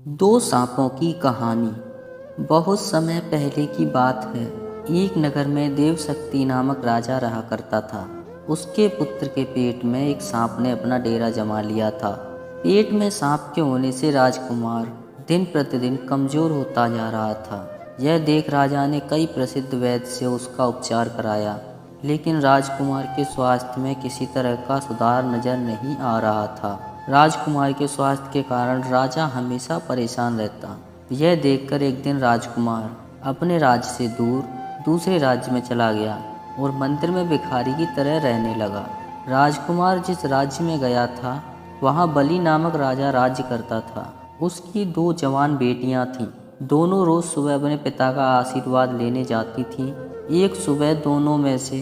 दो सांपों की कहानी। बहुत समय पहले की बात है। एक नगर में देवशक्ति नामक राजा रहा करता था। उसके पुत्र के पेट में एक सांप ने अपना डेरा जमा लिया था। पेट में सांप के होने से राजकुमार दिन प्रतिदिन कमजोर होता जा रहा था। यह देख राजा ने कई प्रसिद्ध वैद्य से उसका उपचार कराया, लेकिन राजकुमार के स्वास्थ्य में किसी तरह का सुधार नजर नहीं आ रहा था। राजकुमार के स्वास्थ्य के कारण राजा हमेशा परेशान रहता। यह देखकर एक दिन राजकुमार अपने राज्य से दूर दूसरे राज्य में चला गया और मंदिर में भिखारी की तरह रहने लगा। राजकुमार जिस राज्य में गया था, वहाँ बलि नामक राजा राज्य करता था। उसकी दो जवान बेटियां थीं। दोनों रोज सुबह अपने पिता का आशीर्वाद लेने जाती थीं। एक सुबह दोनों में से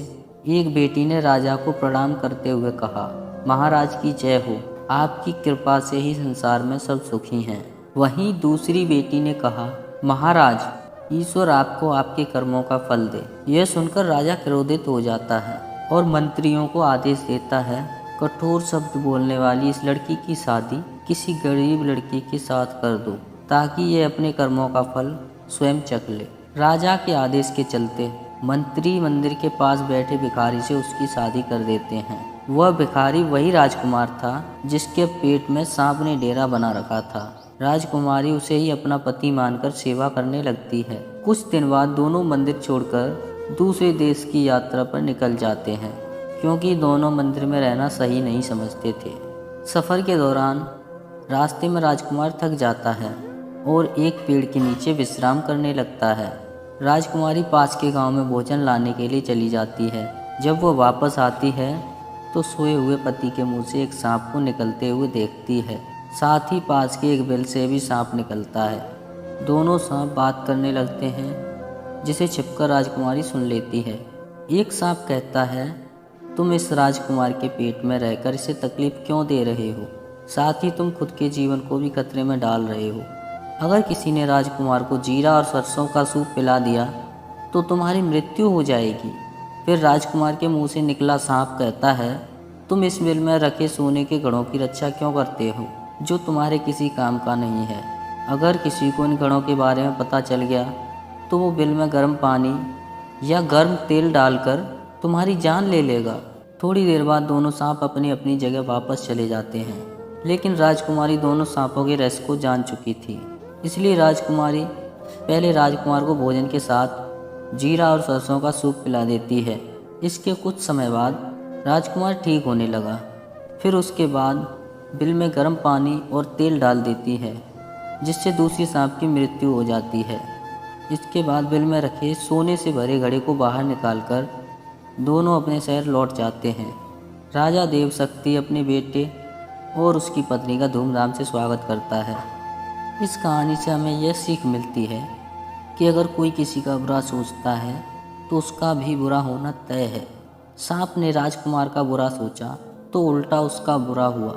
एक बेटी ने राजा को प्रणाम करते हुए कहा, महाराज की जय हो, आपकी कृपा से ही संसार में सब सुखी हैं। वहीं दूसरी बेटी ने कहा, महाराज, ईश्वर आपको आपके कर्मों का फल दे। यह सुनकर राजा क्रोधित हो जाता है और मंत्रियों को आदेश देता है, कठोर शब्द बोलने वाली इस लड़की की शादी किसी गरीब लड़के के साथ कर दो, ताकि यह अपने कर्मों का फल स्वयं चख ले। राजा के आदेश के चलते मंत्री मंदिर के पास बैठे भिखारी से उसकी शादी कर देते हैं। वह भिखारी वही राजकुमार था जिसके पेट में सांप ने डेरा बना रखा था। राजकुमारी उसे ही अपना पति मानकर सेवा करने लगती है। कुछ दिन बाद दोनों मंदिर छोड़कर दूसरे देश की यात्रा पर निकल जाते हैं, क्योंकि दोनों मंदिर में रहना सही नहीं समझते थे। सफ़र के दौरान रास्ते में राजकुमार थक जाता है और एक पेड़ के नीचे विश्राम करने लगता है। राजकुमारी पास के गांव में भोजन लाने के लिए चली जाती है। जब वह वापस आती है तो सोए हुए पति के मुंह से एक सांप को निकलते हुए देखती है। साथ ही पास के एक बिल से भी सांप निकलता है। दोनों सांप बात करने लगते हैं, जिसे छिपकर राजकुमारी सुन लेती है। एक सांप कहता है, तुम इस राजकुमार के पेट में रहकर इसे तकलीफ क्यों दे रहे हो? साथ ही तुम खुद के जीवन को भी खतरे में डाल रहे हो। अगर किसी ने राजकुमार को जीरा और सरसों का सूप पिला दिया तो तुम्हारी मृत्यु हो जाएगी। फिर राजकुमार के मुंह से निकला सांप कहता है, तुम इस बिल में रखे सोने के घड़ों की रक्षा क्यों करते हो, जो तुम्हारे किसी काम का नहीं है? अगर किसी को इन घड़ों के बारे में पता चल गया तो वो बिल में गर्म पानी या गर्म तेल डालकर तुम्हारी जान ले लेगा। थोड़ी देर बाद दोनों सांप अपनी अपनी जगह वापस चले जाते हैं, लेकिन राजकुमारी दोनों सांपों के रहस्य को जान चुकी थी। इसलिए राजकुमारी पहले राजकुमार को भोजन के साथ जीरा और सरसों का सूप पिला देती है। इसके कुछ समय बाद राजकुमार ठीक होने लगा। फिर उसके बाद बिल में गर्म पानी और तेल डाल देती है, जिससे दूसरी सांप की मृत्यु हो जाती है। इसके बाद बिल में रखे सोने से भरे घड़े को बाहर निकालकर दोनों अपने शहर लौट जाते हैं। राजा देवशक्ति अपने बेटे और उसकी पत्नी का धूमधाम से स्वागत करता है। इस कहानी से हमें यह सीख मिलती है कि अगर कोई किसी का बुरा सोचता है तो उसका भी बुरा होना तय है। सांप ने राजकुमार का बुरा सोचा तो उल्टा उसका बुरा हुआ।